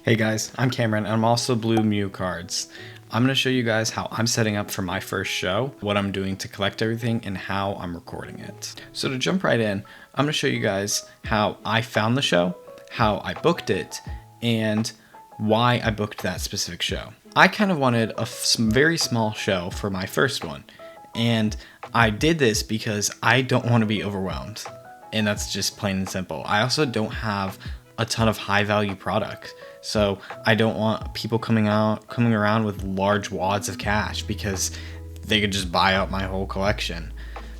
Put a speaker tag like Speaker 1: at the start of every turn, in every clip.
Speaker 1: Hey guys, I'm Cameron and I'm also Blue Mew Cards. I'm going to show you guys how I'm setting up for my first show, what I'm doing to collect everything, and how I'm recording it. So to jump right in, I'm going to show you guys how I found the show, how I booked it, and why I booked that specific show. I kind of wanted a very small show for my first one, and I did this because I don't want to be overwhelmed, and that's just plain and simple. I also don't have a ton of high value product. So I don't want people coming around with large wads of cash because they could just buy out my whole collection.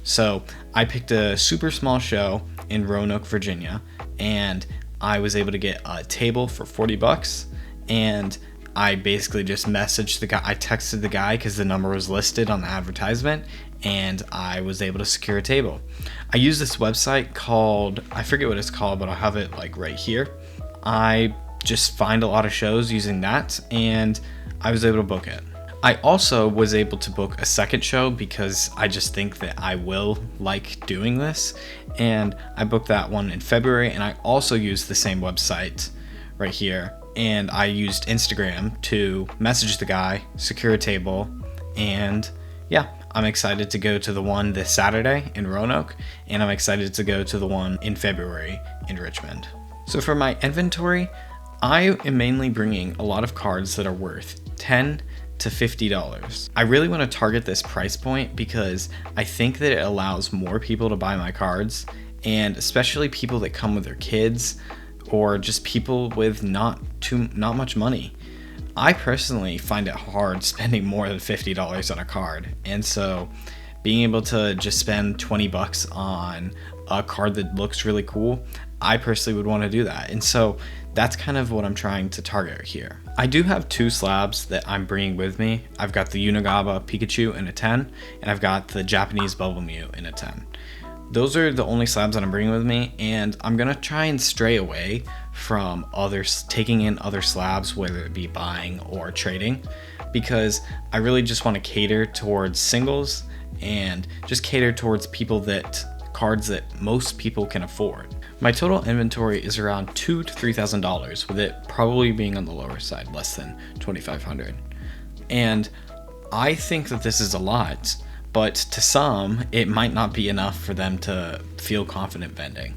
Speaker 1: So I picked a super small show in Roanoke, Virginia, and I was able to get a table for $40, and I basically just messaged the guy. I texted the guy because the number was listed on the advertisement, and I was able to secure a table. I use this website called, I forget what it's called, but I'll have it like right here. I just find a lot of shows using that, and I was able to book it. I also was able to book a second show because I just think that I will like doing this, and I booked that one in February. And I also used the same website right here, and I used Instagram to message the guy, secure a table, and yeah, I'm excited to go to the one this Saturday in Roanoke, and I'm excited to go to the one in February in Richmond. So for my inventory, I am mainly bringing a lot of cards that are worth $10 to $50. I really want to target this price point because I think that it allows more people to buy my cards, and especially people that come with their kids or just people with not much money. I personally find it hard spending more than $50 on a card, and so being able to just spend $20 on a card that looks really cool, I personally would want to do that. And so that's kind of what I'm trying to target here. I do have two slabs that I'm bringing with me. I've got the Unigaba Pikachu in a 10, and I've got the Japanese Bubble Mew in a 10. Those are the only slabs that I'm bringing with me, and I'm gonna try and stray away from taking in other slabs, whether it be buying or trading, because I really just want to cater towards singles and just cater towards cards that most people can afford. My total inventory is around $2,000 to $3,000, with it probably being on the lower side, less than $2,500. And I think that this is a lot, but to some, it might not be enough for them to feel confident vending.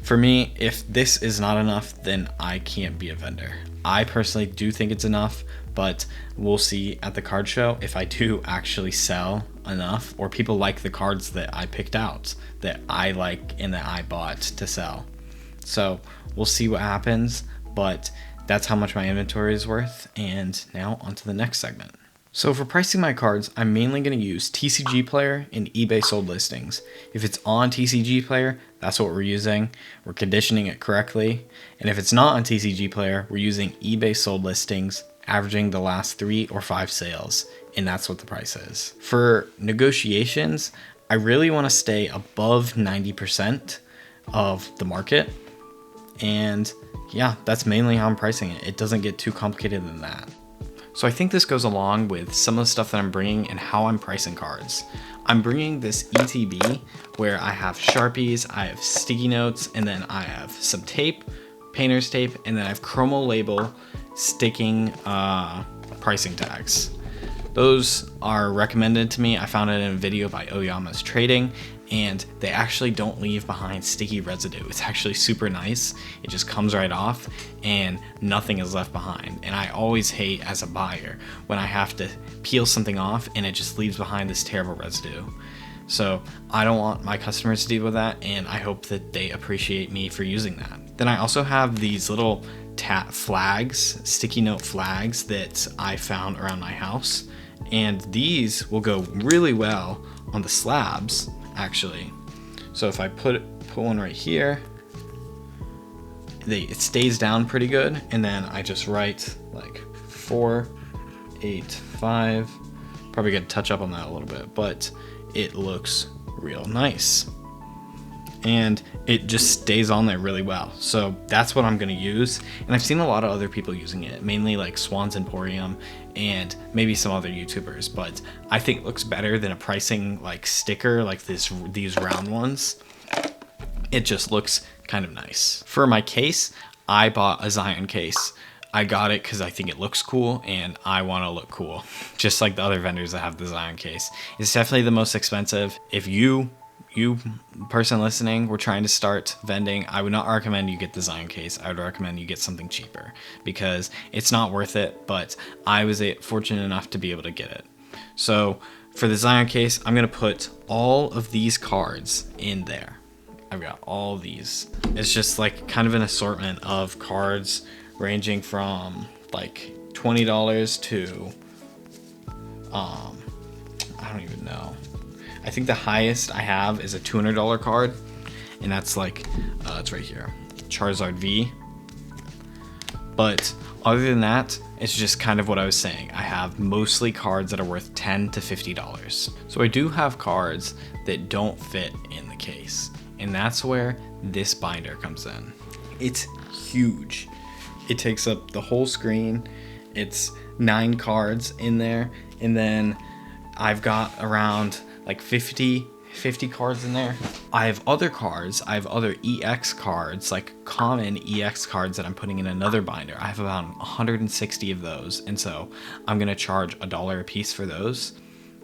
Speaker 1: For me, if this is not enough, then I can't be a vendor. I personally do think it's enough, but we'll see at the card show if I do actually sell enough, or people like the cards that I picked out, that I like and that I bought to sell. So we'll see what happens, but that's how much my inventory is worth. And now on to the next segment. So for pricing my cards, I'm mainly going to use TCG Player and eBay sold listings. If it's on TCG Player, that's what we're using. We're conditioning it correctly. And if it's not on TCG Player, we're using eBay sold listings, averaging the last 3 or 5 sales. And that's what the price is. For negotiations, I really want to stay above 90% of the market. And yeah, that's mainly how I'm pricing it. It doesn't get too complicated than that. So I think this goes along with some of the stuff that I'm bringing and how I'm pricing cards. I'm bringing this ETB where I have Sharpies, I have sticky notes, and then I have some tape, painter's tape, and then I have chromo label sticking pricing tags. Those are recommended to me. I found it in a video by Oyama's Trading, and they actually don't leave behind sticky residue. It's actually super nice. It just comes right off and nothing is left behind. And I always hate as a buyer when I have to peel something off and it just leaves behind this terrible residue. So I don't want my customers to deal with that, and I hope that they appreciate me for using that. Then I also have these little flags, sticky note flags that I found around my house. And these will go really well on the slabs, actually. So if I put one right here, it stays down pretty good. And then I just write like 4, 8, 5. Probably gonna touch up on that a little bit, but it looks real nice. And it just stays on there really well. So that's what I'm gonna use. And I've seen a lot of other people using it, mainly like Swan's Emporium and maybe some other YouTubers, but I think it looks better than a pricing like sticker like these round ones. It just looks kind of nice. For my case, I bought a Zion case. I got it because I think it looks cool and I want to look cool, just like the other vendors that have the Zion case. It's definitely the most expensive. If you person listening were trying to start vending, I would not recommend you get the Zion case. I would recommend you get something cheaper because it's not worth it, but I was fortunate enough to be able to get it. So for the Zion case, I'm going to put all of these cards in there. I've got all these. It's just like kind of an assortment of cards ranging from like $20 to I don't even know. I think the highest I have is a $200 card, and that's like it's right here, Charizard V. But other than that, it's just kind of what I was saying. I have mostly cards that are worth $10 to $50. So I do have cards that don't fit in the case, and that's where this binder comes in. It's huge. It takes up the whole screen. It's 9 cards in there, and then I've got around like 50 cards in there. I have other cards. I have other EX cards, like common EX cards that I'm putting in another binder. I have about 160 of those, and so I'm gonna charge $1 a piece for those.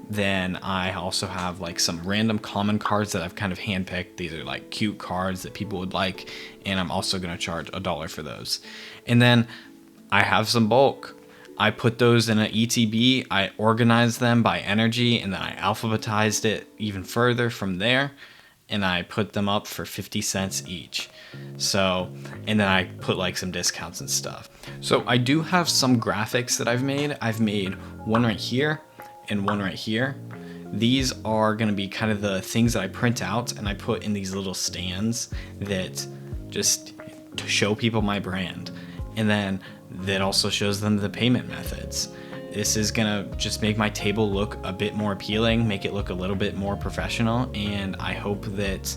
Speaker 1: Then I also have like some random common cards that I've kind of handpicked. These are like cute cards that people would like, and I'm also gonna charge $1 for those. And then I have some bulk. I put those in an ETB, I organized them by energy, and then I alphabetized it even further from there, and I put them up for 50 cents each. So, and then I put like some discounts and stuff. So I do have some graphics that I've made. I've made one right here and one right here. These are gonna be kind of the things that I print out and I put in these little stands that just to show people my brand. And then that also shows them the payment methods. This is gonna just make my table look a bit more appealing, make it look a little bit more professional, and I hope that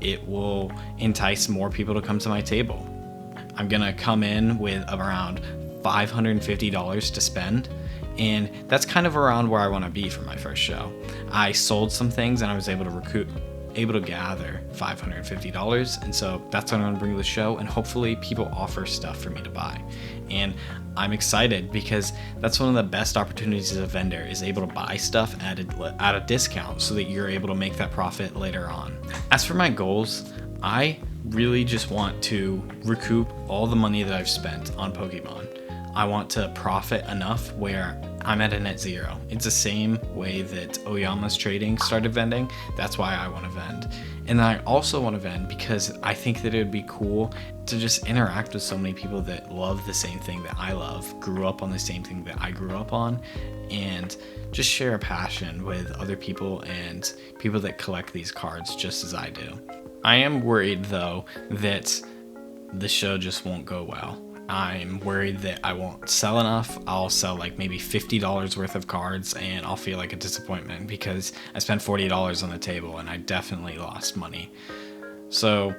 Speaker 1: it will entice more people to come to my table. I'm gonna come in with around $550 to spend, and that's kind of around where I wanna be for my first show. I sold some things and I was able to gather $550, and so that's what I'm gonna bring to the show, and hopefully people offer stuff for me to buy. And I'm excited because that's one of the best opportunities as a vendor, is able to buy stuff at a discount so that you're able to make that profit later on. As for my goals, I really just want to recoup all the money that I've spent on Pokemon. I want to profit enough where I'm at a net zero. It's the same way that Oyama's Trading started vending. That's why I want to vend. And I also want to vend because I think that it would be cool to just interact with so many people that love the same thing that I love, grew up on the same thing that I grew up on, and just share a passion with other people and people that collect these cards just as I do. I am worried though that the show just won't go well. I'm worried that I won't sell enough. I'll sell like maybe $50 worth of cards and I'll feel like a disappointment because I spent $40 on the table and I definitely lost money. So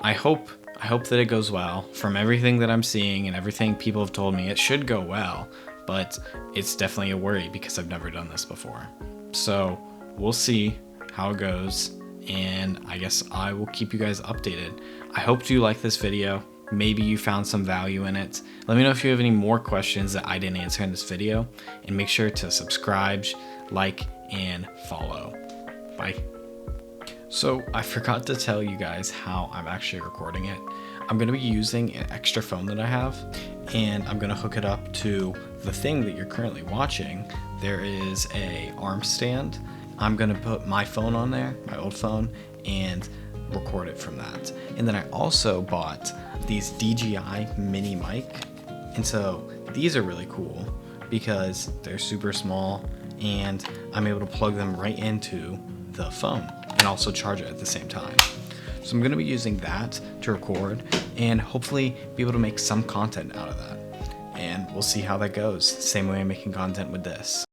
Speaker 1: I hope that it goes well. From everything that I'm seeing and everything people have told me, it should go well, but it's definitely a worry because I've never done this before. So we'll see how it goes, and I guess I will keep you guys updated. I hope you like this video. Maybe you found some value in it. Let me know if you have any more questions that I didn't answer in this video, and make sure to subscribe, like, and follow. Bye. So I forgot to tell you guys how I'm actually recording it. I'm gonna be using an extra phone that I have, and I'm gonna hook it up to the thing that you're currently watching. There is a arm stand. I'm gonna put my phone on there, my old phone, and record it from that. And then I also bought these DJI mini mic, and so these are really cool because they're super small and I'm able to plug them right into the phone and also charge it at the same time. So I'm going to be using that to record and hopefully be able to make some content out of that, and we'll see how that goes. Same way I'm making content with this.